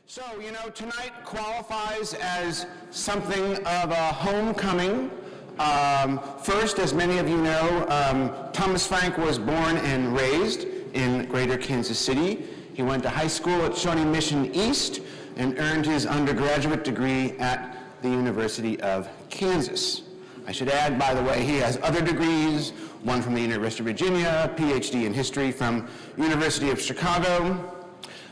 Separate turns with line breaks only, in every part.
So, tonight qualifies as something of a homecoming. First, as many of you know, Thomas Frank was born and raised in Greater Kansas City. He went to high school at Shawnee Mission East and earned his undergraduate degree at the University of Kansas. I should add, by the way, he has other degrees, one from the University of Virginia, a PhD in history from University of Chicago.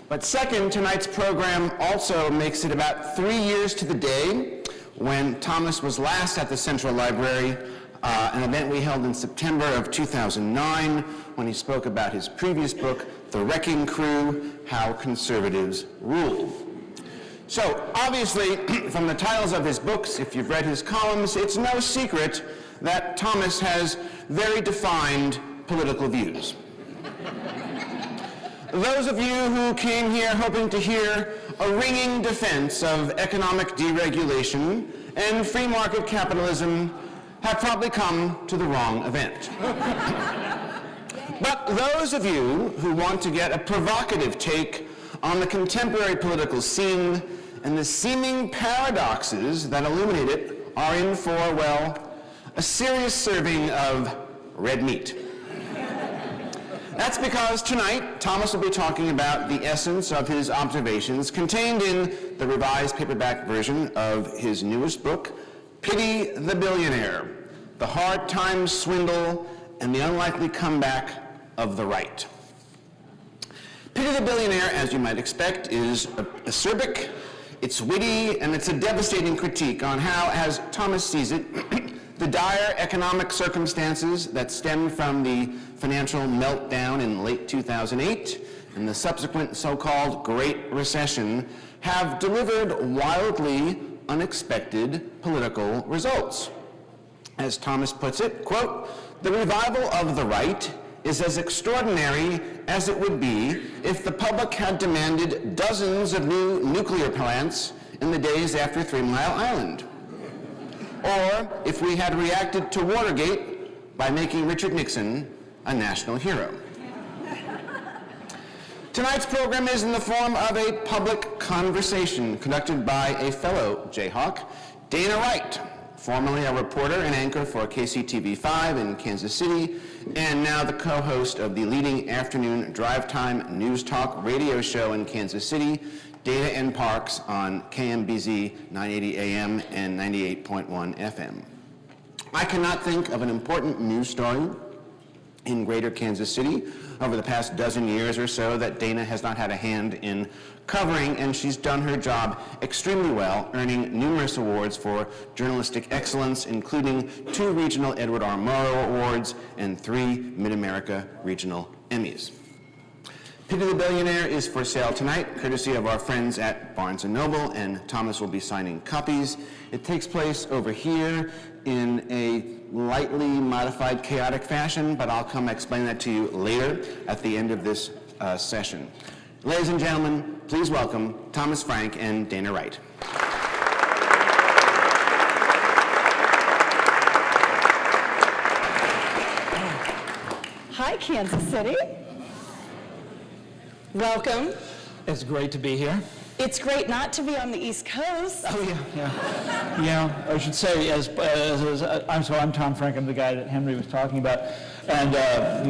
But second, tonight's program also makes it about 3 years to the day when Thomas was last at the Central Library, an event we held in September of 2009 when he spoke about his previous book, The Wrecking Crew, How Conservatives Rule. So obviously, from the titles of his books, if you've read his columns, it's no secret that Thomas has very defined political views. Those of you who came here hoping to hear a ringing defense of economic deregulation and free market capitalism have probably come to the wrong event. But those of you who want to get a provocative take on the contemporary political scene and the seeming paradoxes that illuminate it are in for, well, a serious serving of red meat. That's because tonight, Thomas will be talking about the essence of his observations contained in the revised paperback version of his newest book, Pity the Billionaire, The Hard Times Swindle and the Unlikely Comeback of the Wright. Pity the Billionaire, as you might expect, is acerbic, it's witty, and it's a devastating critique on how, as Thomas sees it, the dire economic circumstances that stemmed from the financial meltdown in late 2008 and the subsequent so-called Great Recession have delivered wildly unexpected political results. As Thomas puts it, quote, "The revival of the right is as extraordinary as it would be if the public had demanded dozens of new nuclear plants in the days after 3 Mile Island. Or if we had reacted to Watergate by making Richard Nixon a national hero." Tonight's program is in the form of a public conversation conducted by a fellow Jayhawk, Dana Wright, formerly a reporter and anchor for KCTV5 in Kansas City, and now the co-host of the leading afternoon drive time news talk radio show in Kansas City, Data and Parks on KMBZ 980 AM and 98.1 FM. I cannot think of an important news story in Greater Kansas City over the past dozen years or so that Dana has not had a hand in covering, and she's done her job extremely well, earning numerous awards for journalistic excellence, including 2 regional Edward R. Murrow Awards and 3 Mid-America Regional Emmys. Pity the Billionaire is for sale tonight, courtesy of our friends at Barnes & Noble, and Thomas will be signing copies. It takes place over here in a lightly modified, chaotic fashion, but I'll come explain that to you later at the end of this session. Ladies and gentlemen, please welcome Thomas Frank and Dana Wright.
Hi, Kansas City. Welcome.
It's great to be here.
It's great not to be on the East Coast.
Oh, yeah. Yeah, I should say, I'm Tom Frank. I'm the guy that Henry was talking about. And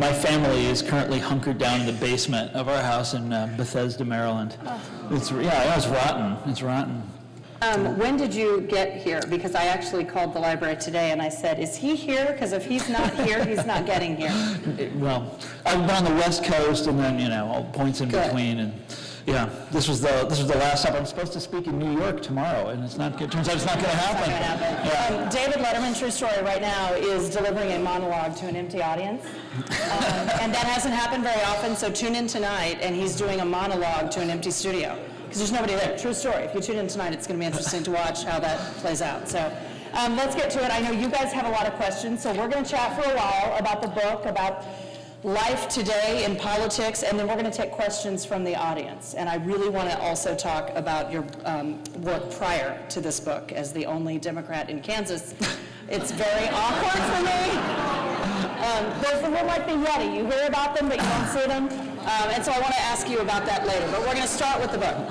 my family is currently hunkered down in the basement of our house in Bethesda, Maryland. Oh. It's rotten. It's rotten.
When did you get here? Because I actually called the library today and I said, is he here? Because if he's not here, he's not getting here.
Well, I've been on the West Coast and then, all points in between. And yeah, this was the last stop. I'm supposed to speak in New York tomorrow, and it turns out it's not going to happen.
Yeah. David Letterman, true story, right now is delivering a monologue to an empty audience. And that hasn't happened very often, so tune in tonight, and he's doing a monologue to an empty studio. Because there's nobody there. True story. If you tune in tonight, it's going to be interesting to watch how that plays out. So let's get to it. I know you guys have a lot of questions, so we're going to chat for a while about the book, about life today in politics, and then we're going to take questions from the audience. And I really want to also talk about your work prior to this book as the only Democrat in Kansas. It's very awkward for me. There's the one like the Yeti. You hear about them, but you don't see them. And so I want to ask you about that later. But we're going to start with the book.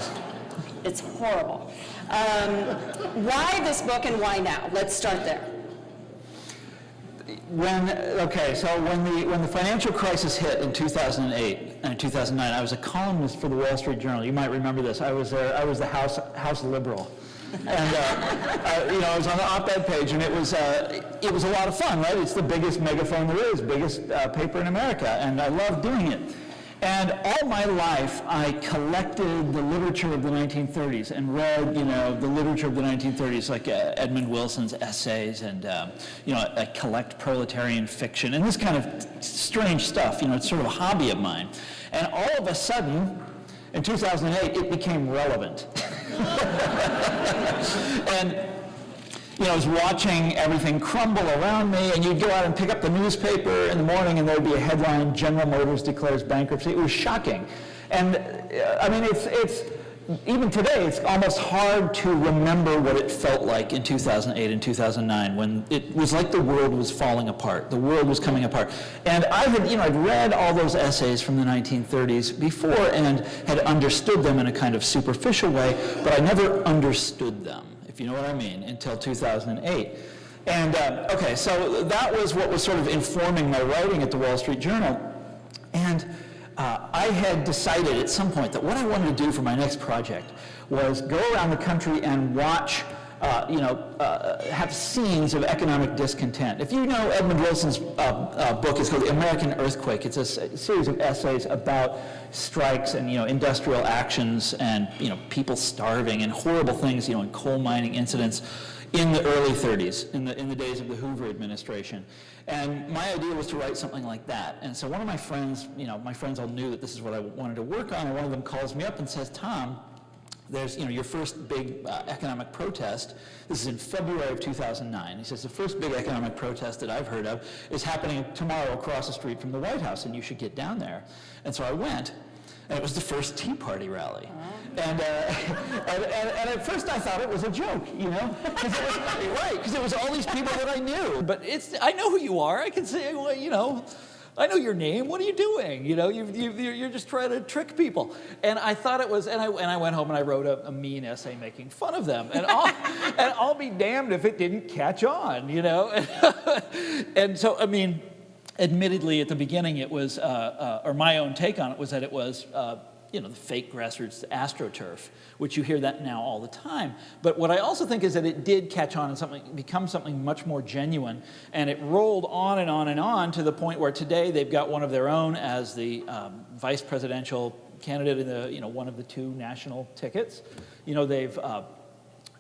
It's horrible. Why this book and why now? Let's start there.
When the financial crisis hit in 2008 and 2009, I was a columnist for the Wall Street Journal. You might remember this. I was the House liberal. And I was on the op-ed page, and it was a lot of fun, right? It's the biggest megaphone there is, biggest paper in America, and I love doing it. And all my life, I collected the literature of the 1930s and read, the literature of the 1930s, like Edmund Wilson's essays, and I collect proletarian fiction and this kind of strange stuff. It's sort of a hobby of mine. And all of a sudden, in 2008, it became relevant. And I was watching everything crumble around me, and you'd go out and pick up the newspaper in the morning, and there'd be a headline, General Motors declares bankruptcy. It was shocking. And it's even today, it's almost hard to remember what it felt like in 2008 and 2009, when it was like the world was falling apart. The world was coming apart. And I'd read all those essays from the 1930s before and had understood them in a kind of superficial way, but I never understood them, if you know what I mean, until 2008. And so that was what was sort of informing my writing at the Wall Street Journal. And I had decided at some point that what I wanted to do for my next project was go around the country and watch, have scenes of economic discontent. If you know Edmund Wilson's book, it's called The American Earthquake. It's a series of essays about strikes and industrial actions and people starving and horrible things, and coal mining incidents in the early 30s, in the days of the Hoover administration. And my idea was to write something like that. And so one of my friends, my friends all knew that this is what I wanted to work on, and one of them calls me up and says, Tom, there's, your first big economic protest. This is in February of 2009. He says, the first big economic protest that I've heard of is happening tomorrow across the street from the White House, and you should get down there. And so I went, and it was the first Tea Party rally. And at first I thought it was a joke, because it was all these people that I knew. But I know who you are. I can say, well, I know your name. What are you doing? You're just trying to trick people. And I thought it was, and I went home and I wrote a mean essay making fun of them. And I'll be damned if it didn't catch on, And so, admittedly, at the beginning, it was, or my own take on it was that it was, the fake grassroots AstroTurf, which you hear that now all the time. But what I also think is that it did catch on and become something much more genuine, and it rolled on and on and on to the point where today they've got one of their own as the vice presidential candidate in the, one of the two national tickets. They've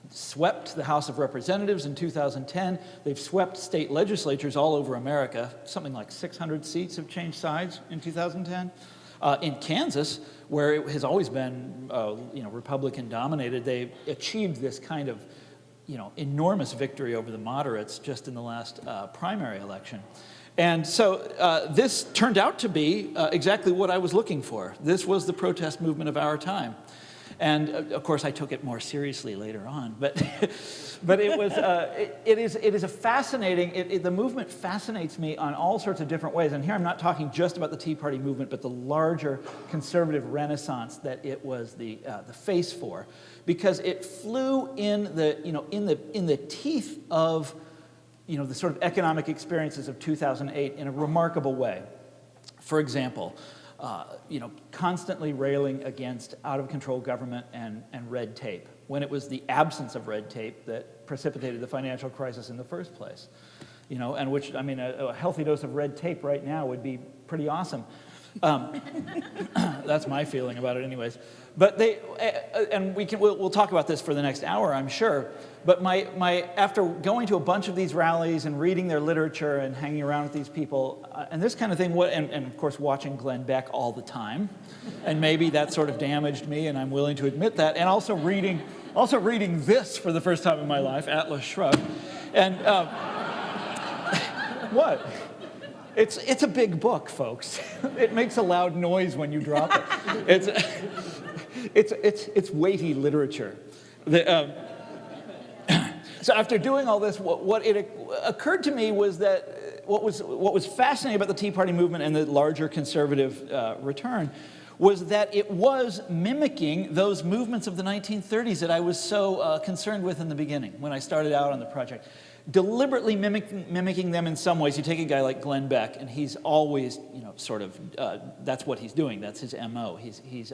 swept the House of Representatives in 2010. They've swept state legislatures all over America. Something like 600 seats have changed sides in 2010. In Kansas, where it has always been, Republican dominated, they achieved this kind of, enormous victory over the moderates just in the last primary election. And so this turned out to be exactly what I was looking for. This was the protest movement of our time. And of course, I took it more seriously later on. But it was it is a fascinating. The movement fascinates me on all sorts of different ways. And here I'm not talking just about the Tea Party movement, but the larger conservative renaissance that it was the face for, because it flew in the teeth of the sort of economic experiences of 2008 in a remarkable way. For example. Constantly railing against out-of-control government and red tape, when it was the absence of red tape that precipitated the financial crisis in the first place. And which, a healthy dose of red tape right now would be pretty awesome. That's my feeling about it anyways. But we'll talk about this for the next hour, I'm sure. But after going to a bunch of these rallies and reading their literature and hanging around with these people and this kind of thing, and of course watching Glenn Beck all the time, and maybe that sort of damaged me, and I'm willing to admit that, and also reading this for the first time in my life, Atlas Shrugged, and what? It's a big book, folks. It makes a loud noise when you drop it. It's weighty literature. So after doing all this, what occurred to me was that what was fascinating about the Tea Party movement and the larger conservative return was that it was mimicking those movements of the 1930s that I was so concerned with in the beginning when I started out on the project. Deliberately mimicking them in some ways. You take a guy like Glenn Beck, and he's always, sort of, that's what he's doing. That's his MO. He's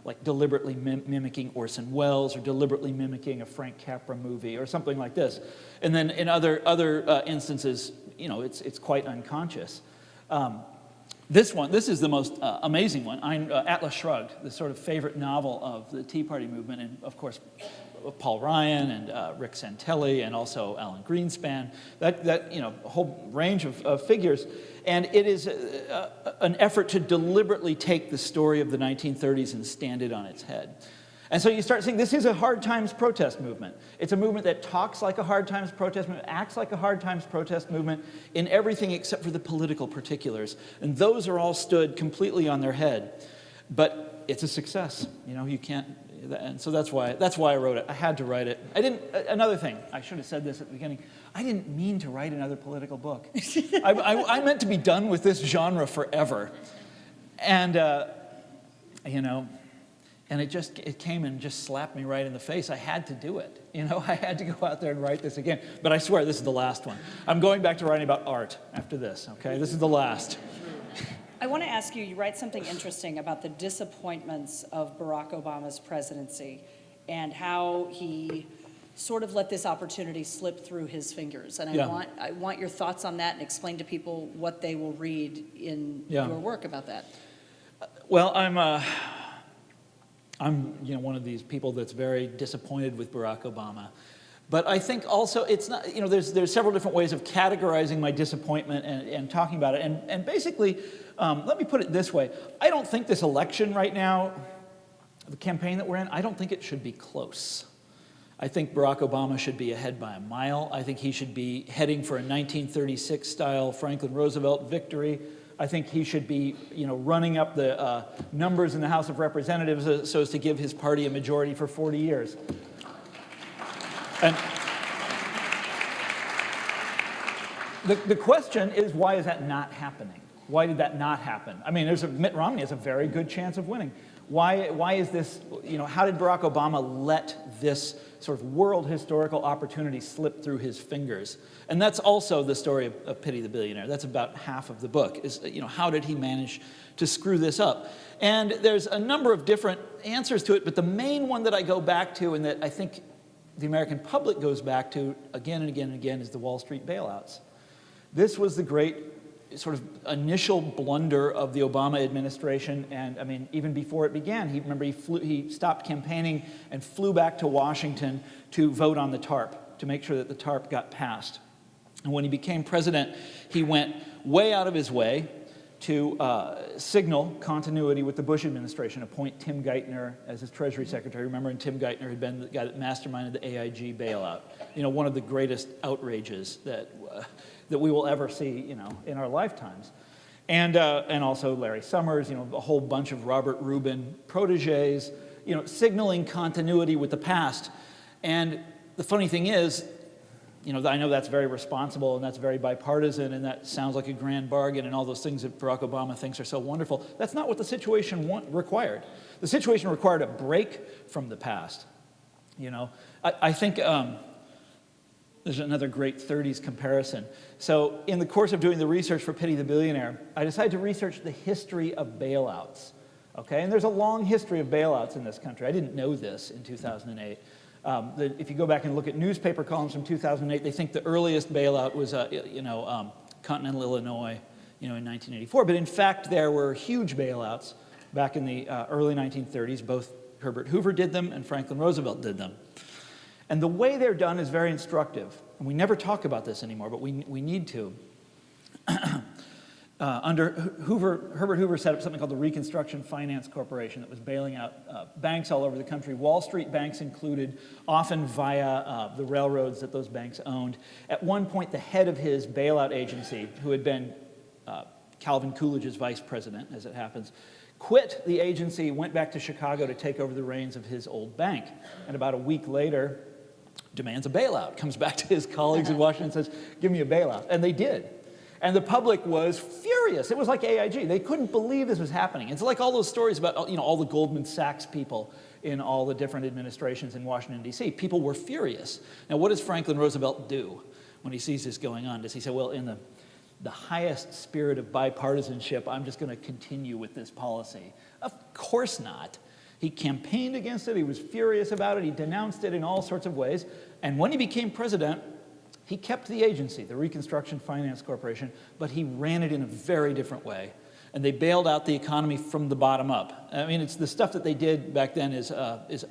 like deliberately mimicking Orson Welles or deliberately mimicking a Frank Capra movie or something like this. And then in other instances, it's quite unconscious. This is the most amazing one. Atlas Shrugged, the sort of favorite novel of the Tea Party movement, and of course, Paul Ryan and Rick Santelli and also Alan Greenspan, a whole range of figures. And it is an effort to deliberately take the story of the 1930s and stand it on its head. And so you start seeing this is a hard times protest movement. It's a movement that talks like a hard times protest movement, acts like a hard times protest movement in everything except for the political particulars. And those are all stood completely on their head. But it's a success. You can't, and so that's why I wrote it. I had to write it. Another thing, I should have said this at the beginning. I didn't mean to write another political book. I meant to be done with this genre forever. And, and it came and just slapped me right in the face. I had to do it. I had to go out there and write this again. But I swear, this is the last one. I'm going back to writing about art after this, okay? This is the last.
I want to ask you write something interesting about the disappointments of Barack Obama's presidency and how he sort of let this opportunity slip through his fingers. And I want your thoughts on that and explain to people what they will read in your work about that.
Well, I'm one of these people that's very disappointed with Barack Obama. But I think also it's not, there's several different ways of categorizing my disappointment and talking about it. And basically, let me put it this way. I don't think this election right now, the campaign that we're in, I don't think it should be close. I think Barack Obama should be ahead by a mile. I think he should be heading for a 1936-style Franklin Roosevelt victory. I think he should be, running up the numbers in the House of Representatives so as to give his party a majority for 40 years. And the question is, why is that not happening? Why did that not happen? I mean, Mitt Romney has a very good chance of winning. Why is this, how did Barack Obama let this sort of world historical opportunity slip through his fingers? And that's also the story of Pity the Billionaire. That's about half of the book, is, how did he manage to screw this up? And there's a number of different answers to it, but the main one that I go back to and that I think the American public goes back to again and again and again is the Wall Street bailouts. This was the great sort of initial blunder of the Obama administration, and I mean, even before it began, he stopped campaigning and flew back to Washington to vote on the TARP, to make sure that the TARP got passed. And when he became president, he went way out of his way to signal continuity with the Bush administration, appoint Tim Geithner as his Treasury Secretary. Remember, and Tim Geithner had been the guy that masterminded the AIG bailout. One of the greatest outrages that we will ever see, in our lifetimes. And also Larry Summers, a whole bunch of Robert Rubin proteges, signaling continuity with the past. And the funny thing is, I know that's very responsible and that's very bipartisan and that sounds like a grand bargain and all those things that Barack Obama thinks are so wonderful. That's not what the situation required. The situation required a break from the past. I think there's another great 30s comparison. So in the course of doing the research for Pity the Billionaire, I decided to research the history of bailouts. Okay, and there's a long history of bailouts in this country. I didn't know this in 2008. If you go back and look at newspaper columns from 2008, they think the earliest bailout was, Continental Illinois, in 1984. But in fact, there were huge bailouts back in the early 1930s. Both Herbert Hoover did them and Franklin Roosevelt did them. And the way they're done is very instructive. And we never talk about this anymore, but we need to. Under Herbert Hoover set up something called the Reconstruction Finance Corporation that was bailing out banks all over the country. Wall Street banks included, often via the railroads that those banks owned. At one point, the head of his bailout agency, who had been Calvin Coolidge's vice president, as it happens, quit the agency, went back to Chicago to take over the reins of his old bank. And about a week later, demands a bailout, comes back to his colleagues in Washington and says, give me a bailout. And they did. And the public was furious. It was like AIG. They couldn't believe this was happening. It's like all those stories about all the Goldman Sachs people in all the different administrations in Washington, D.C. People were furious. Now, what does Franklin Roosevelt do when he sees this going on? Does he say, well, in the highest spirit of bipartisanship, I'm just going to continue with this policy? Of course not. He campaigned against it. He was furious about it. He denounced it in all sorts of ways. And when he became president, he kept the agency, the Reconstruction Finance Corporation, but he ran it in a very different way. And they bailed out the economy from the bottom up. I mean, it's the stuff that they did back then is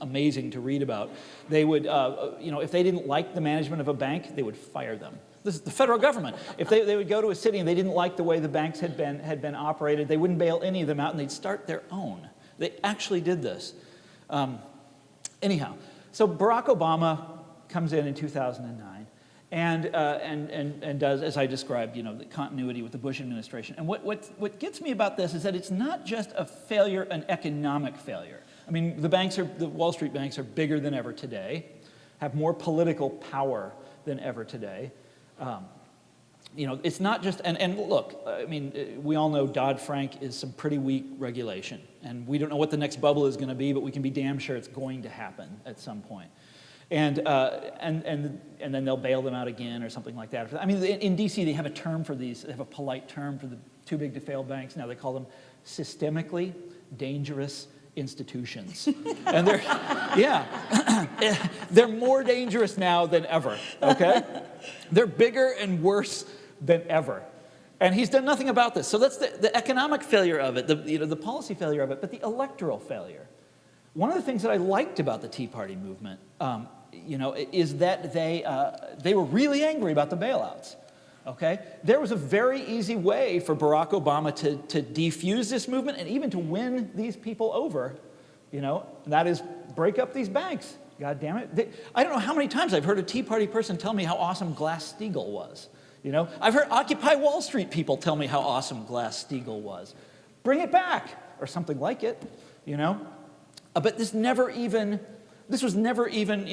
amazing to read about. They would, if they didn't like the management of a bank, they would fire them. This is the federal government. If they would go to a city and they didn't like the way the banks had been operated, they wouldn't bail any of them out, and they'd start their own. They actually did this. Anyhow, so Barack Obama comes in 2009. And does, as I described, the continuity with the Bush administration. And what gets me about this is that it's not just a failure, an economic failure. I mean, the Wall Street banks are bigger than ever today, have more political power than ever today. It's not just, and look, I mean, we all know Dodd-Frank is some pretty weak regulation. And we don't know what the next bubble is going to be, but we can be damn sure it's going to happen at some point. And then they'll bail them out again or something like that. I mean, in D.C., they have a term for these. They have a polite term for the too big to fail banks. Now they call them systemically dangerous institutions. And they're more dangerous now than ever, okay? They're bigger and worse than ever. And he's done nothing about this. So that's the economic failure of it, the policy failure of it, but the electoral failure. One of the things that I liked about the Tea Party movement, is that they were really angry about the bailouts. Okay, there was a very easy way for Barack Obama to defuse this movement and even to win these people over. And that is break up these banks. God damn it! I don't know how many times I've heard a Tea Party person tell me how awesome Glass-Steagall was. I've heard Occupy Wall Street people tell me how awesome Glass-Steagall was. Bring it back, or something like it. But this was never even,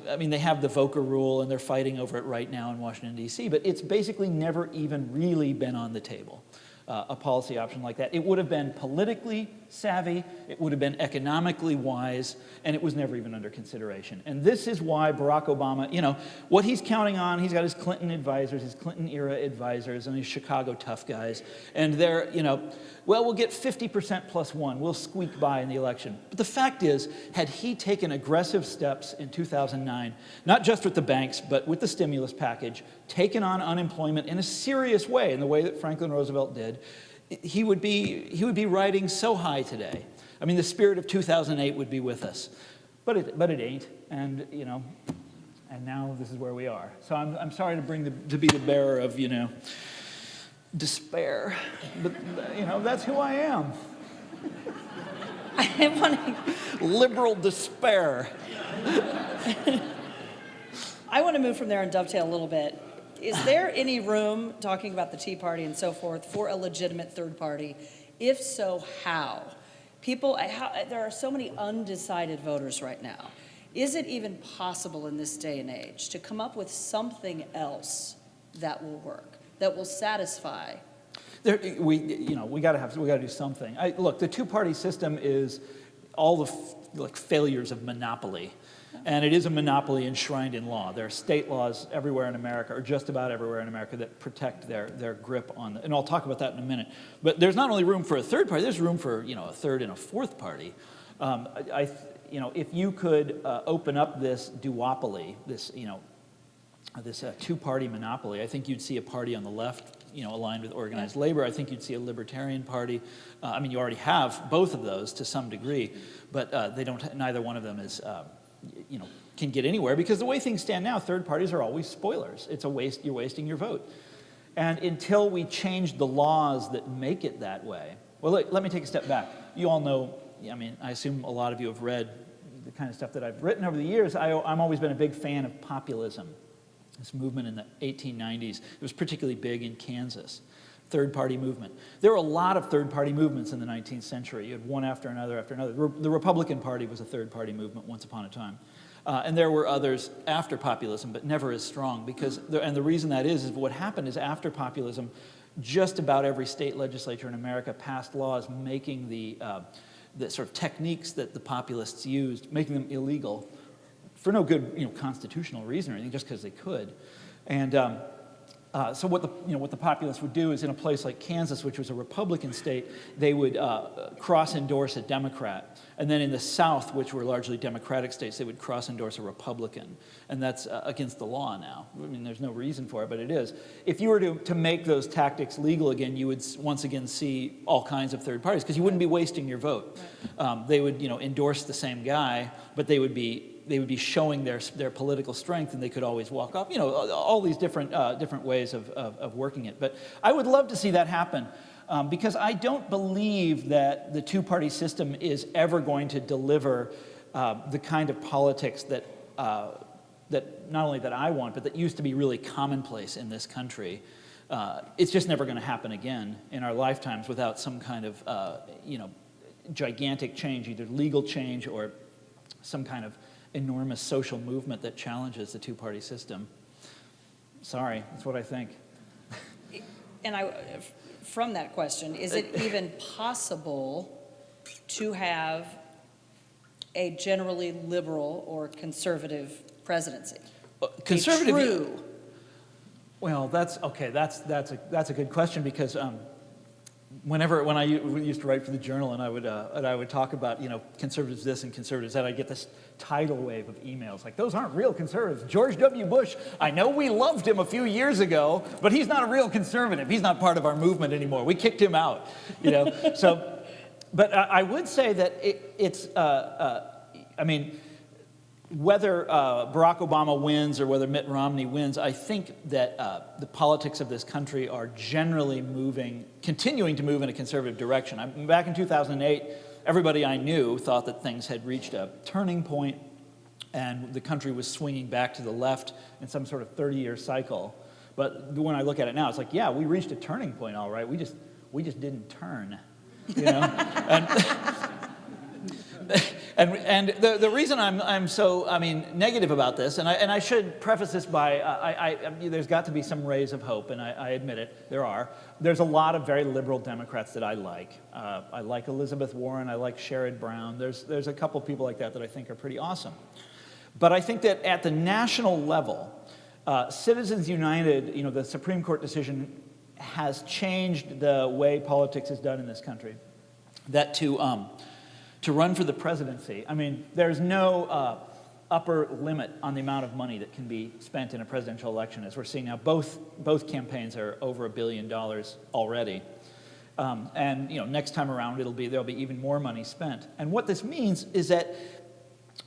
I mean, they have the VOCA rule and they're fighting over it right now in Washington, D.C., but it's basically never even really been on the table, a policy option like that. It would have been politically savvy, it would have been economically wise, and it was never even under consideration. And this is why Barack Obama, what he's counting on, he's got his Clinton advisors, his Clinton-era advisors, and his Chicago tough guys, and they're, we'll get 50% plus one, we'll squeak by in the election. But the fact is, had he taken aggressive steps in 2009, not just with the banks, but with the stimulus package, taken on unemployment in a serious way, in the way that Franklin Roosevelt did, he would be riding so high today. I mean, the spirit of 2008 would be with us, but it ain't, and and now this is where we are. So I'm sorry to be the bearer of despair, but that's who I am.
I want
Liberal despair.
I want to move from there and dovetail a little bit. Is there any room, talking about the Tea Party and so forth, for a legitimate third party? If so, how? There are so many undecided voters right now. Is it even possible in this day and age to come up with something else that will work, that will satisfy?
We got to do something. Look, the two-party system is all the failures of monopoly. And it is a monopoly enshrined in law. There are state laws everywhere in America, or just about everywhere in America, that protect their grip on and I'll talk about that in a minute. But there's not only room for a third party, there's room for a third and a fourth party. If you could open up this duopoly, this two-party monopoly, I think you'd see a party on the left, aligned with organized labor. I think you'd see a libertarian party. You already have both of those to some degree, but neither one of them is. Can get anywhere, because the way things stand now, third parties are always spoilers. It's a waste. You're wasting your vote. And until we change the laws that make it that way, well, let me take a step back. You all know, I assume a lot of you have read the kind of stuff that I've written over the years. I've always been a big fan of populism, this movement in the 1890s. It was particularly big in Kansas. Third-party movement. There were a lot of third-party movements in the 19th century. You had one after another after another. The Republican Party was a third-party movement once upon a time. And there were others after populism, but never as strong. And the reason that is what happened is after populism, just about every state legislature in America passed laws making the sort of techniques that the populists used, making them illegal for no good, constitutional reason or anything, just because they could. And so what the populists would do is, in a place like Kansas, which was a Republican state, they would cross-endorse a Democrat. And then in the South, which were largely Democratic states, they would cross-endorse a Republican. And that's against the law now. I mean, there's no reason for it, but it is. If you were to make those tactics legal again, you would once again see all kinds of third parties, because you wouldn't be wasting your vote. They would, endorse the same guy, but they would be showing their political strength, and they could always walk off. All these different ways of working it. But I would love to see that happen, because I don't believe that the two-party system is ever going to deliver the kind of politics that not only that I want, but that used to be really commonplace in this country. It's just never going to happen again in our lifetimes without some kind of gigantic change, either legal change or some kind of enormous social movement that challenges the two-party system. Sorry, that's what I think.
And from that question, is it even possible to have a generally liberal or conservative presidency?
Conservative.
True.
Well, that's okay. That's a good question, because when I used to write for the Journal, and I would talk about conservatives this and conservatives that, I'd get this tidal wave of emails like, those aren't real conservatives. George W. Bush, I know we loved him a few years ago, but he's not a real conservative. He's not part of our movement anymore. We kicked him out. So, but I would say that whether Barack Obama wins or whether Mitt Romney wins, I think that the politics of this country are generally continuing to move in a conservative direction. Back in 2008, everybody I knew thought that things had reached a turning point and the country was swinging back to the left in some sort of 30-year cycle. But when I look at it now, it's like, yeah, we reached a turning point, all right. We just didn't turn, And the reason I'm so negative about this, and I should preface this by there's got to be some rays of hope, and I admit it, there are. There's a lot of very liberal Democrats that I like. I like Elizabeth Warren. I like Sherrod Brown. There's a couple people like that I think are pretty awesome. But I think that at the national level, Citizens United, the Supreme Court decision has changed the way politics is done in this country. That to run for the presidency, there's no upper limit on the amount of money that can be spent in a presidential election. As we're seeing now, both campaigns are over $1 billion already. And next time around, there'll be even more money spent. And what this means is that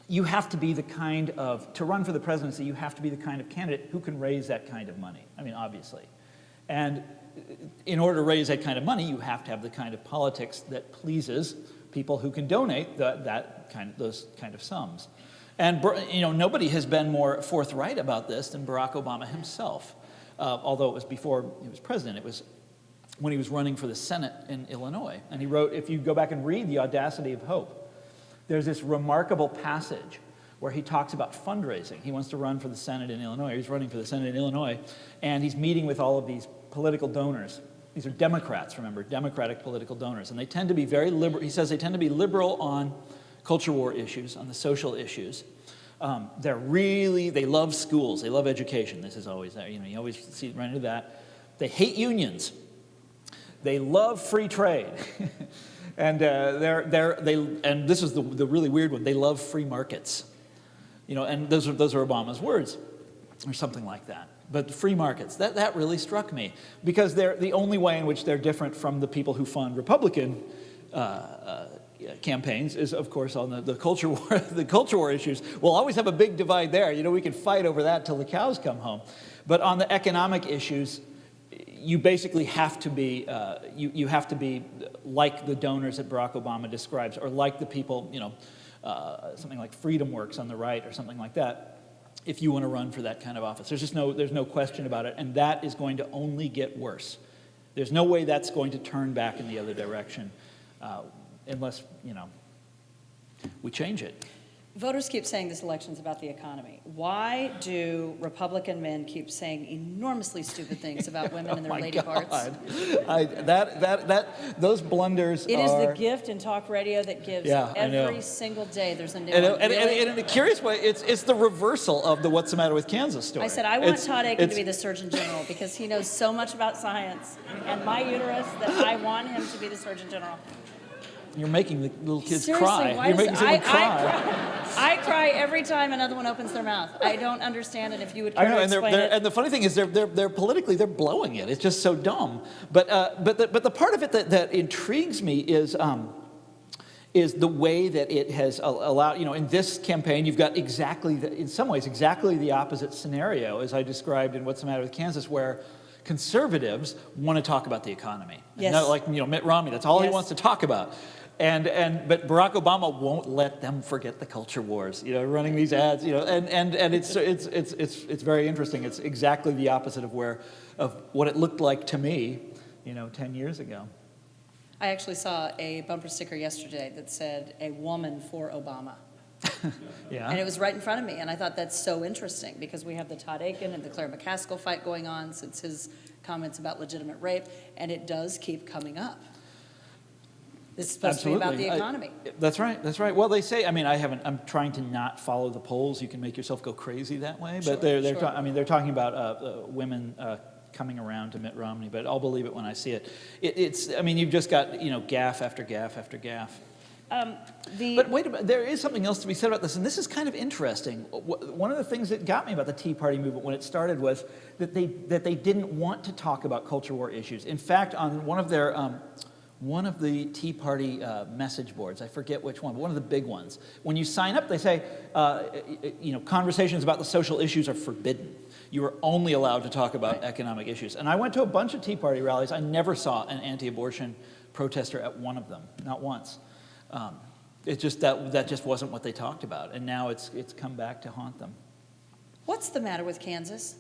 you have to be to run for the presidency, you have to be the kind of candidate who can raise that kind of money. Obviously. And in order to raise that kind of money, you have to have the kind of politics that pleases people who can donate those kind of sums. And nobody has been more forthright about this than Barack Obama himself. Although it was before he was president, it was when he was running for the Senate in Illinois. And he wrote, if you go back and read The Audacity of Hope, there's this remarkable passage where he talks about fundraising. He wants to run for the Senate in Illinois. He's running for the Senate in Illinois, and he's meeting with all of these political donors. These are Democrats, remember, Democratic political donors. And they tend to be very liberal. He says they tend to be liberal on culture war issues, on the social issues. They love schools. They love education. This is always there. You always run into that. They hate unions. They love free trade. And and this is the really weird one. They love free markets. And those are Obama's words, or something like that. But free markets, that really struck me, because they're the only way in which they're different from the people who fund Republican campaigns is, of course, on the culture war. The culture war issues, we'll always have a big divide there. We can fight over that till the cows come home. But on the economic issues, you basically have to be you have to be like the donors that Barack Obama describes, or like the people, something like Freedom Works on the right, or something like that, if you want to run for that kind of office. There's no question about it, and that is going to only get worse. There's no way that's going to turn back in the other direction, unless we change it.
Voters keep saying this election's about the economy. Why do Republican men keep saying enormously stupid things about women and their lady parts?
Those blunders
It is the gift in talk radio that gives every single day there's a new one.
And in a curious way, it's the reversal of the "What's the matter with Kansas" story.
I said, I want Todd Akin to be the Surgeon General because he knows so much about science and my uterus that I want him to be the Surgeon General.
You're making the little kids
Seriously,
cry.
why
You're
does-
making someone cry.
I cry every time another one opens their mouth. I don't understand it. If you would care
I know,
to
and
explain it.
and the funny thing is, they're politically they're blowing it. It's just so dumb. But the part of it that intrigues me is the way that it has allowed. In this campaign, you've got in some ways exactly the opposite scenario as I described in "What's the Matter with Kansas," where conservatives want to talk about the economy.
Yes.
Not like Mitt Romney. That's all he
Yes.
wants to talk about. But Barack Obama won't let them forget the culture wars, running these ads, and it's very interesting. It's exactly the opposite of what it looked like to me, 10 years ago.
I actually saw a bumper sticker yesterday that said, "A woman for Obama."
Yeah.
And it was right in front of me, and I thought that's so interesting because we have the Todd Akin and the Claire McCaskill fight going on since his comments about legitimate rape, and it does keep coming up. This is supposed to be about the economy.
That's right. Well, they say. I'm trying to not follow the polls. You can make yourself go crazy that way. But
Sure,
they're
sure.
they're talking about women coming around to Mitt Romney. But I'll believe it when I see it. You've just got gaffe after gaffe after gaffe. But wait a minute, there is something else to be said about this, and this is kind of interesting. One of the things that got me about the Tea Party movement when it started was that they didn't want to talk about culture war issues. In fact, on one of the Tea Party message boards, I forget which one, but one of the big ones, when you sign up, they say, conversations about the social issues are forbidden. You are only allowed to talk about economic issues. And I went to a bunch of Tea Party rallies. I never saw an anti-abortion protester at one of them, not once. It just that just wasn't what they talked about, and now it's come back to haunt them.
What's the matter with Kansas?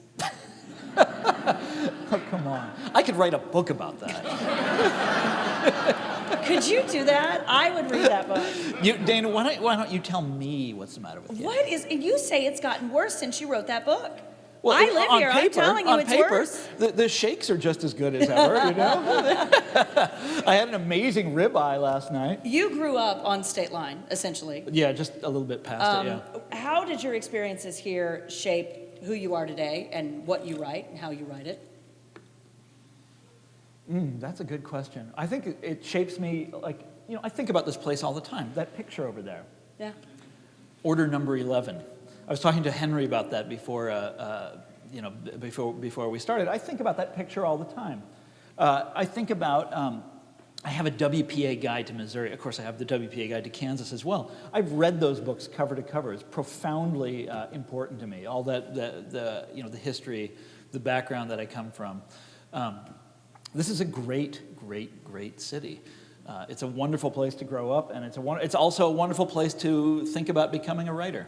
Oh, come on! I could write a book about that.
Could you do that? I would read that book.
Dana, why don't you tell me what's the matter with you?
You say it's gotten worse since you wrote that book.
Well,
I live here. I'm telling you, it's worse.
The shakes are just as good as ever. I had an amazing ribeye last night.
You grew up on State Line, essentially.
Yeah, just a little bit past it. Yeah.
How did your experiences here shape who you are today and what you write and how you write it?
That's a good question. I think it shapes me. I think about this place all the time. That picture over there.
Yeah.
Order number 11. I was talking to Henry about that before we started. I think about that picture all the time. I think about, I have a WPA guide to Missouri. Of course, I have the WPA guide to Kansas as well. I've read those books cover to cover. It's profoundly important to me. All the history, the background that I come from. This is a great, great, great city. It's a wonderful place to grow up, and it's also a wonderful place to think about becoming a writer.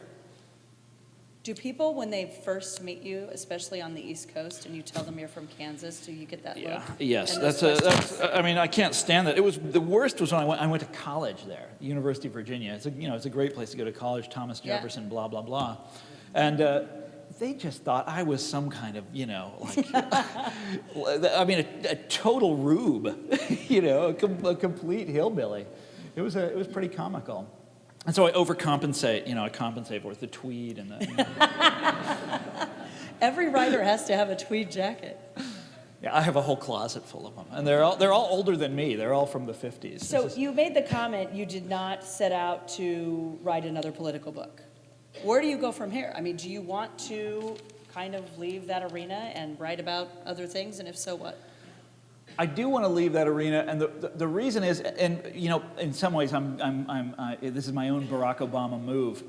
Do people, when they first meet you, especially on the East Coast, and you tell them you're from Kansas, do you get that look?
Yes.
And those questions?
I can't stand that. The worst was when I went to college there, University of Virginia. It's a great place to go to college. Thomas Jefferson, blah blah blah, and they just thought I was some kind of a total rube, a complete hillbilly. It was pretty comical. And so I overcompensate, I compensate with the tweed and the...
Every writer has to have a tweed jacket.
Yeah, I have a whole closet full of them. And they're all older than me. They're all from the 50s.
So you made the comment you did not set out to write another political book. Where do you go from here? Do you want to kind of leave that arena and write about other things? And if so, what?
I do want to leave that arena, and the reason is, and in some ways, this is my own Barack Obama move.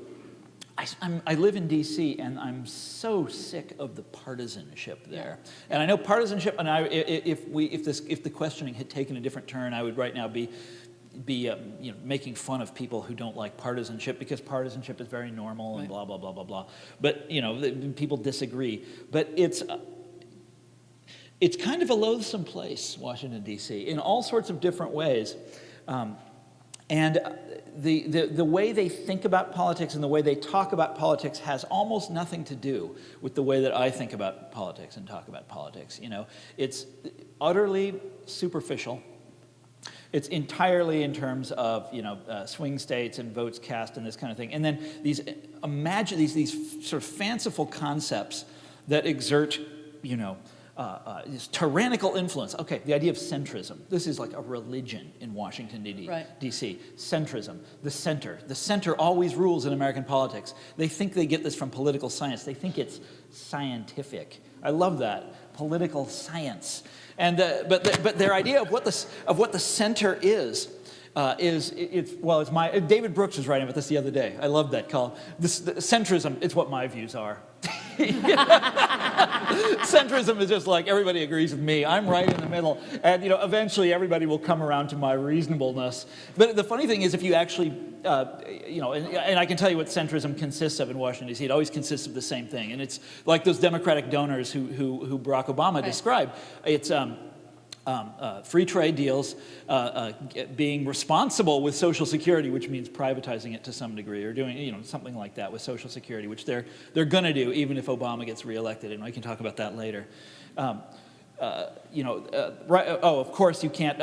I live in D.C. and I'm so sick of the partisanship there. And I know partisanship, and if the questioning had taken a different turn, I would right now be making fun of people who don't like partisanship because partisanship is very normal and blah blah blah blah blah. But people disagree. But it's kind of a loathsome place, Washington, D.C., in all sorts of different ways. And the way they think about politics and the way they talk about politics has almost nothing to do with the way that I think about politics and talk about politics. You know, it's utterly superficial. It's entirely in terms of, you know, swing states and votes cast and this kind of thing. And then these sort of fanciful concepts that exert, you know, this tyrannical influence. Okay, the idea of centrism. This is like a religion in Washington, D.C. Centrism, the center. The center always rules in American politics. They think they get this from political science. They think it's scientific. I love that, political science. And but their idea of what the center is David Brooks was writing about this the other day. I love that column. Centrism, it's what my views are. Centrism is just like everybody agrees with me. I'm right in the middle, and you know, eventually everybody will come around to my reasonableness. But the funny thing is, if you actually, you know, and I can tell you what centrism consists of in Washington D.C. It always consists of the same thing, and it's like those Democratic donors who Barack Obama described. It's free trade deals, being responsible with Social Security, which means privatizing it to some degree, or doing, you know, something like that with Social Security, which they're going to do even if Obama gets reelected, and I can talk about that later. You know, of course you can't.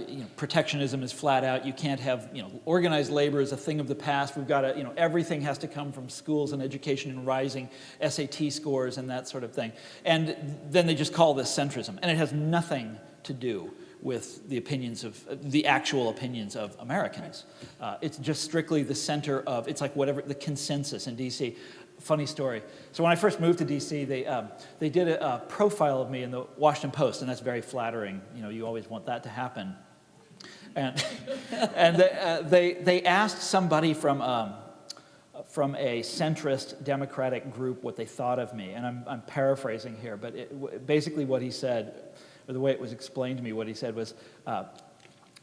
You know, protectionism is flat out. You can't have, you know, organized labor is a thing of the past. We've got to, you know, everything has to come from schools and education and rising SAT scores and that sort of thing. And then they just call this centrism, and it has nothing to do with the opinions of the actual opinions of Americans. It's just strictly the center of, it's like whatever the consensus in D.C. Funny story. So when I first moved to D.C., they did a profile of me in the Washington Post, and that's very flattering. You know, you always want that to happen. And they asked somebody from a centrist Democratic group what they thought of me, and I'm paraphrasing here, but basically what he said, or the way it was explained to me, what he said was,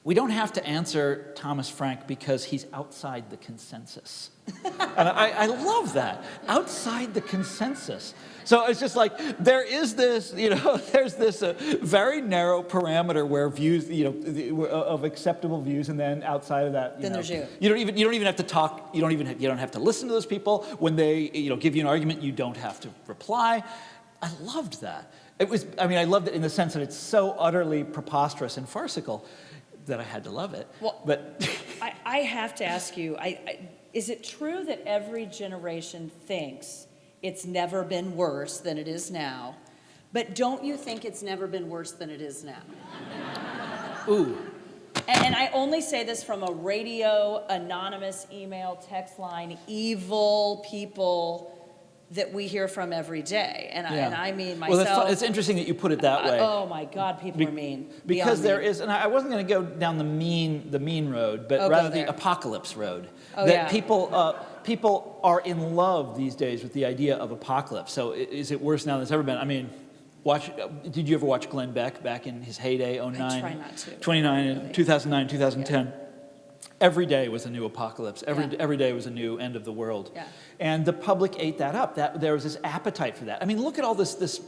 we don't have to answer Thomas Frank because he's outside the consensus. And I love that, outside the consensus. So it's just like, there is this, you know, there's this very narrow parameter where views, you know, of acceptable views, and then outside of that,
Then there's you.
You don't even have to talk, you don't have to listen to those people. When they, you know, give you an argument, you don't have to reply. I loved that. I loved it in the sense that it's so utterly preposterous and farcical that I had to love it.
Well,
but
I have to ask you, is it true that every generation thinks it's never been worse than it is now, but don't you think it's never been worse than it is now?
Ooh.
And I only say this from a radio, anonymous email, text line, evil people that we hear from every day. And I mean myself.
Well, it's interesting that you put it that way.
Oh my God, people are mean.
Because there
mean.
is, and I wasn't going to go down the mean road, but rather the apocalypse road.
Oh,
that
yeah.
People are in love these days with the idea of apocalypse. So is it worse now than it's ever been? I mean, did you ever watch Glenn Beck back in his heyday, 09?
I try not to.
2009, 2010. Yeah. Every day was a new apocalypse.
Yeah.
Every day was a new end of the world.
Yeah.
And the public ate that up. There was this appetite for that. I mean, look at all this.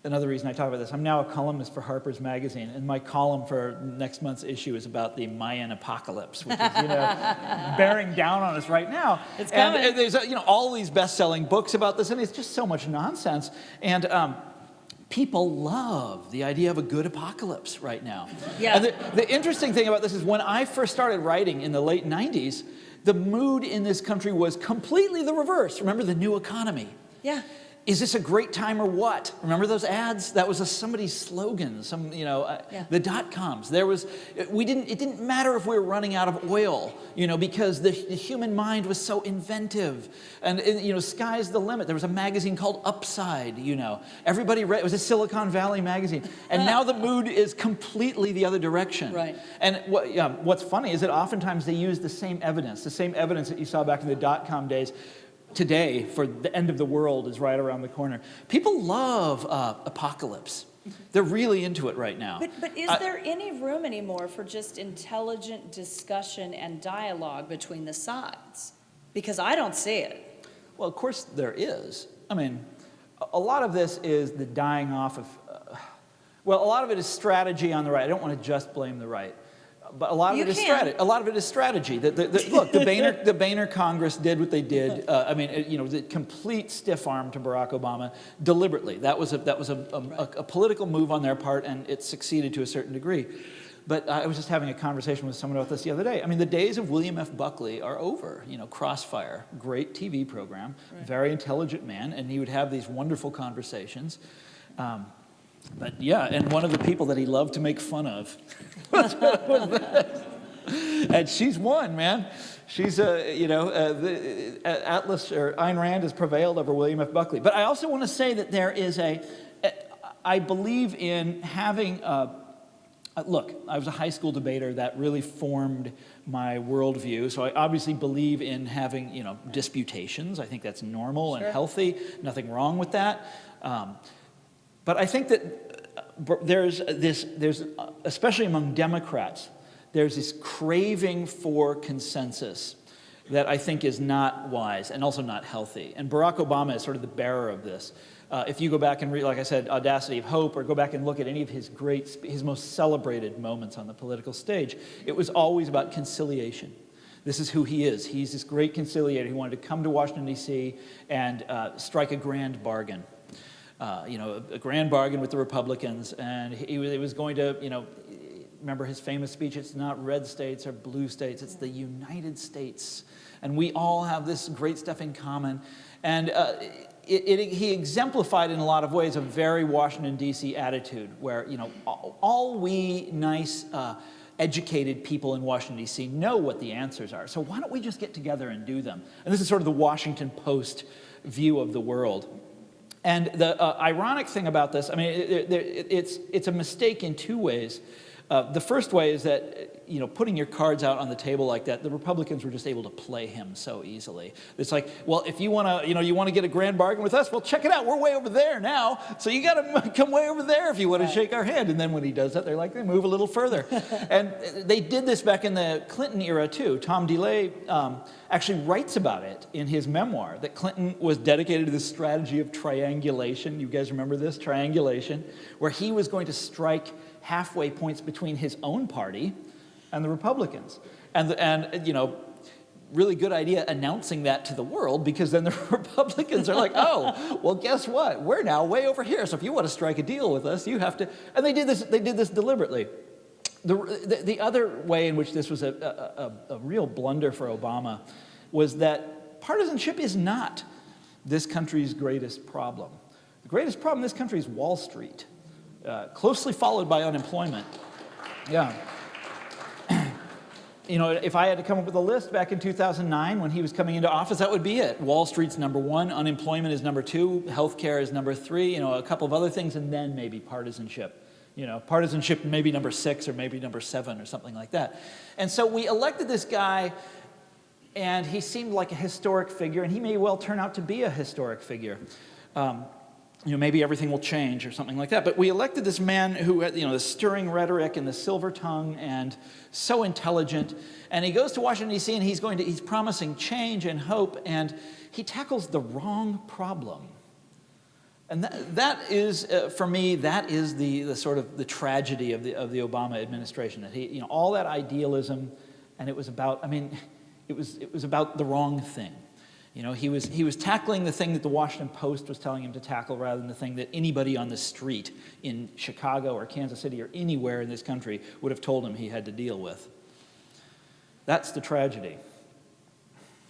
Another reason I talk about this, I'm now a columnist for Harper's Magazine, and my column for next month's issue is about the Mayan apocalypse, which is, you know, bearing down on us right now.
It's coming.
And there's, you know, all these best-selling books about this, and it's just so much nonsense. And people love the idea of a good apocalypse right now.
Yeah.
And the interesting thing about this is when I first started writing in the late 90s, the mood in this country was completely the reverse. Remember the new economy?
Yeah.
Is this a great time or what? Remember those ads? That was somebody's slogan. The dot-coms. It didn't matter if we were running out of oil, you know, because the human mind was so inventive. And, you know, sky's the limit. There was a magazine called Upside, you know. Everybody read, it was a Silicon Valley magazine. And now the mood is completely the other direction.
Right.
And what's funny is that oftentimes they use the same evidence that you saw back in the dot-com days. Today, for the end of the world is right around the corner. People love apocalypse. They're really into it right now.
But is there any room anymore for just intelligent discussion and dialogue between the sides? Because I don't see it.
Well, of course there is. I mean, a lot of this is the dying off of... a lot of it is strategy on the right. I don't want to just blame the right. But a lot of
You
it is
can.
strategy. A lot of it is strategy. Look, the Boehner Congress did what they did. The complete stiff arm to Barack Obama deliberately. That was a political move on their part, and it succeeded to a certain degree. But I was just having a conversation with someone about this the other day. I mean, the days of William F. Buckley are over. Crossfire, great TV program, very intelligent man, and he would have these wonderful conversations. But yeah, and one of the people that he loved to make fun of was that. And she's won, man. She's Atlas or Ayn Rand has prevailed over William F. Buckley. But I also want to say that there is I believe in having look, I was a high school debater. That really formed my worldview. So I obviously believe in having, disputations. I think that's normal and healthy. Nothing wrong with that. But I think that there's especially among Democrats, there's this craving for consensus that I think is not wise and also not healthy. And Barack Obama is sort of the bearer of this. If you go back and read, like I said, Audacity of Hope, or go back and look at any of his his most celebrated moments on the political stage, it was always about conciliation. This is who he is. He's this great conciliator. He wanted to come to Washington, D.C. and strike a grand bargain. A grand bargain with the Republicans. And he was going to, remember his famous speech, it's not red states or blue states, it's the United States. And we all have this great stuff in common. And he exemplified in a lot of ways a very Washington, D.C. attitude where, all we nice, educated people in Washington, D.C. know what the answers are. So why don't we just get together and do them? And this is sort of the Washington Post view of the world. And the ironic thing about this, I mean, it's a mistake in two ways. The first way is that, putting your cards out on the table like that, the Republicans were just able to play him so easily. It's like, well, if you want to get a grand bargain with us, well, check it out. We're way over there now. So you got to come way over there if you want to shake our hand. And then when he does that, they move a little further. And they did this back in the Clinton era, too. Tom DeLay actually writes about it in his memoir, that Clinton was dedicated to this strategy of triangulation. You guys remember this? Triangulation, where he was going to strike halfway points between his own party and the Republicans. And really good idea announcing that to the world, because then the Republicans are like, oh, well, guess what? We're now way over here. So if you want to strike a deal with us, you have to. And they did this deliberately. The other way in which this was a real blunder for Obama was that partisanship is not this country's greatest problem. The greatest problem in this country is Wall Street, closely followed by unemployment. Yeah. If I had to come up with a list back in 2009 when he was coming into office, that would be it. Wall Street's number one, unemployment is number two, healthcare is number three, a couple of other things, and then maybe partisanship. Partisanship maybe number 6 or maybe number 7 or something like that. And so we elected this guy, and he seemed like a historic figure, and he may well turn out to be a historic figure. Maybe everything will change or something like that. But we elected this man who had, the stirring rhetoric and the silver tongue and so intelligent. And he goes to Washington, D.C., and he's promising change and hope, and he tackles the wrong problem. And that is, for me, that is the sort of the tragedy of the Obama administration. That he, all that idealism, and it was about, it was about the wrong thing. He was tackling the thing that the Washington Post was telling him to tackle, rather than the thing that anybody on the street in Chicago or Kansas City or anywhere in this country would have told him he had to deal with. That's the tragedy.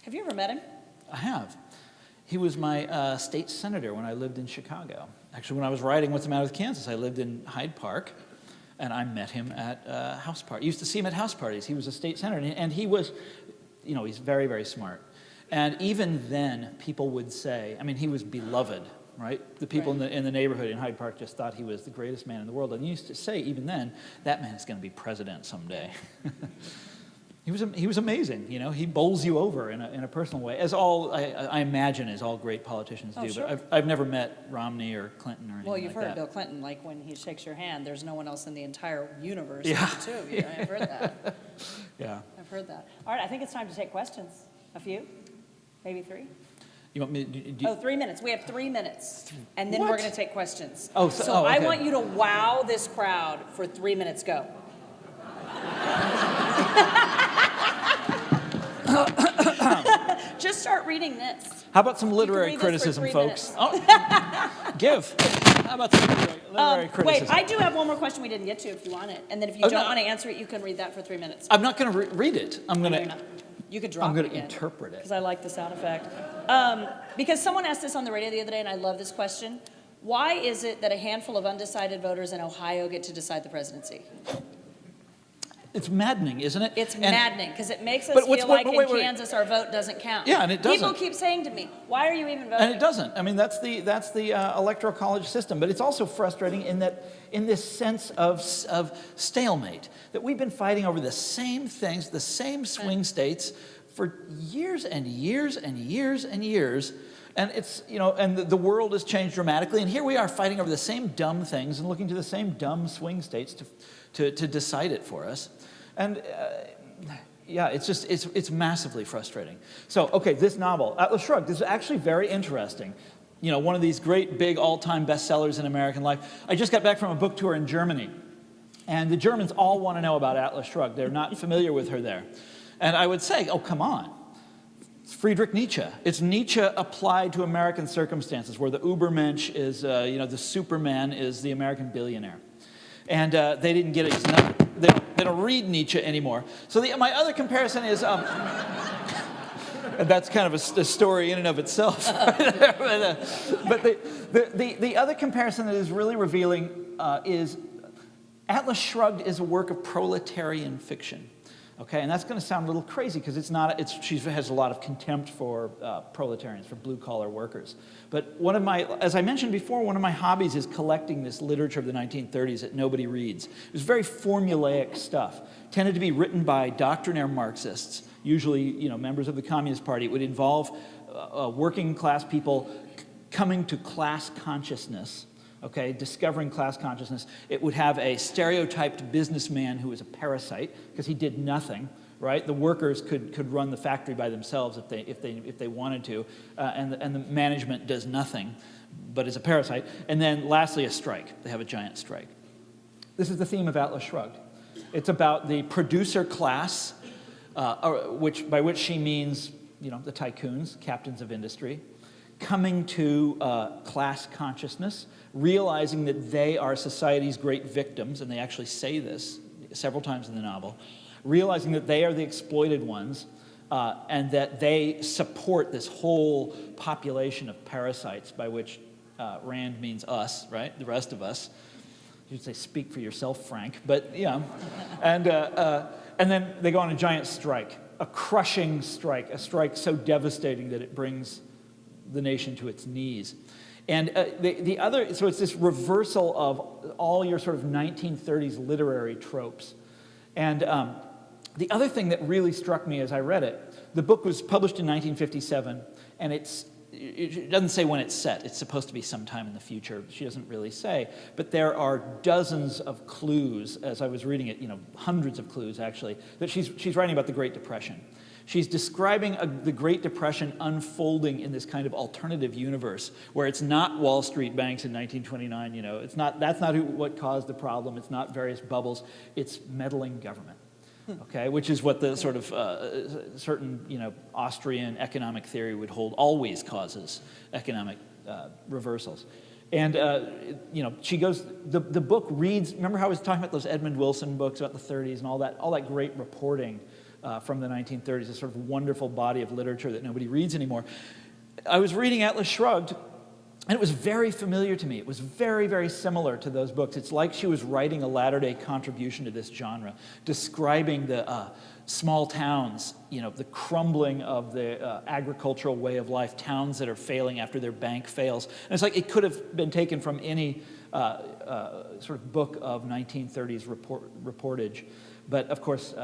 Have you ever met him?
I have. He was my state senator when I lived in Chicago. Actually, when I was writing What's the Matter with Kansas, I lived in Hyde Park, and I met him at house parties. I used to see him at house parties. He was a state senator, and he was, he's very, very smart. And even then, people would say, he was beloved, right? The people in the neighborhood in Hyde Park just thought he was the greatest man in the world. And he used to say, even then, that man is going to be president someday. He was amazing, He bowls you over in a personal way, as all, I imagine, as all great politicians do.
Sure.
But I've never met Romney or Clinton or anything
Well, you've
like
heard
that.
Bill Clinton, like when he shakes your hand, there's no one else in the entire universe
Yeah.
too. I've heard that.
Yeah.
I've heard that.
All right, I think it's time to take questions. A few? Maybe 3?
You want me to
3 minutes. We have 3 minutes. And then we're
What?
going to take questions.
Oh,
so I
okay.
want you to wow this crowd for 3 minutes. Go. Just start reading this.
How about some literary
read this for
criticism,
3
folks?
minutes.
Oh, give. How about some literary criticism?
Wait, I do have one more question we didn't get to if you want it. And then if you don't
no.
want to answer it, you can read that for 3 minutes.
I'm not going to read it. I'm going
No, you're
to.
not. You could drop
I'm
it
going to
again.
interpret it.
Because I like the sound effect. Because someone asked this on the radio the other day, and I love this question. Why is it that a handful of undecided voters in Ohio get to decide the presidency?
It's maddening, isn't it?
It's
And-
maddening, because it makes us
But
feel
wait,
like
wait,
in
wait.
Kansas our vote doesn't count.
Yeah, and it doesn't.
People keep saying to me, why are you even voting?
And it doesn't. I mean, that's the electoral college system. But it's also frustrating in this sense of stalemate, that we've been fighting over the same things, the same swing states for years and years and years and years. And it's, and the world has changed dramatically. And here we are fighting over the same dumb things and looking to the same dumb swing states to decide it for us. And yeah, it's massively frustrating. So, okay, this novel, Atlas Shrugged, this is actually very interesting. One of these great, big, all-time bestsellers in American life. I just got back from a book tour in Germany, and the Germans all want to know about Atlas Shrugged. They're not familiar with her there. And I would say, oh, come on. It's Friedrich Nietzsche. It's Nietzsche applied to American circumstances, where the Ubermensch is, the Superman is the American billionaire. And they didn't get it. They don't read Nietzsche anymore. So my other comparison is, and that's kind of a story in and of itself. But the other comparison that is really revealing is Atlas Shrugged is a work of proletarian fiction. Okay, and that's going to sound a little crazy because she has a lot of contempt for proletarians, for blue-collar workers. But as I mentioned before, one of my hobbies is collecting this literature of the 1930s that nobody reads. It was very formulaic stuff, tended to be written by doctrinaire Marxists, usually members of the Communist Party. It would involve working-class people coming to class consciousness. Okay, discovering class consciousness. It would have a stereotyped businessman who was a parasite because he did nothing, right? The workers could run the factory by themselves if they wanted to, and the management does nothing, but is a parasite. And then lastly, a strike. They have a giant strike. This is the theme of Atlas Shrugged. It's about the producer class, by which she means the tycoons, captains of industry, coming to class consciousness, realizing that they are society's great victims, and they actually say this several times in the novel, realizing that they are the exploited ones, and that they support this whole population of parasites, by which Rand means us, right? The rest of us. You'd say, speak for yourself, Frank, but and then they go on a giant strike, a crushing strike, a strike so devastating that it brings the nation to its knees. And so it's this reversal of all your sort of 1930s literary tropes. And the other thing that really struck me as I read it, the book was published in 1957, and it doesn't say when it's set. It's supposed to be sometime in the future. She doesn't really say. But there are dozens of clues, as I was reading it, hundreds of clues actually, that she's writing about the Great Depression. She's describing the Great Depression unfolding in this kind of alternative universe where it's not Wall Street banks in 1929, that's not what caused the problem, it's not various bubbles, it's meddling government, okay, which is what the sort of certain, Austrian economic theory would hold always causes economic reversals. And, she goes, the book reads, remember how I was talking about those Edmund Wilson books about the 30s and all that great reporting from the 1930s, a sort of wonderful body of literature that nobody reads anymore. I was reading Atlas Shrugged, and it was very familiar to me. It was very, very similar to those books. It's like she was writing a latter-day contribution to this genre, describing the small towns, the crumbling of the agricultural way of life, towns that are failing after their bank fails. And it's like it could have been taken from any sort of book of 1930s reportage. But, of course,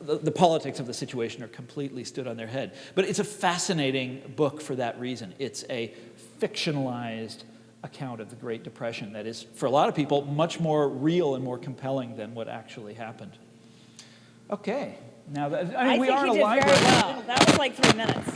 the politics of the situation are completely stood on their head. But it's a fascinating book for that reason. It's a fictionalized account of the Great Depression that is, for a lot of people, much more real and more compelling than what actually happened. Okay. Now, we are in a library.
Very well. That was like 3 minutes.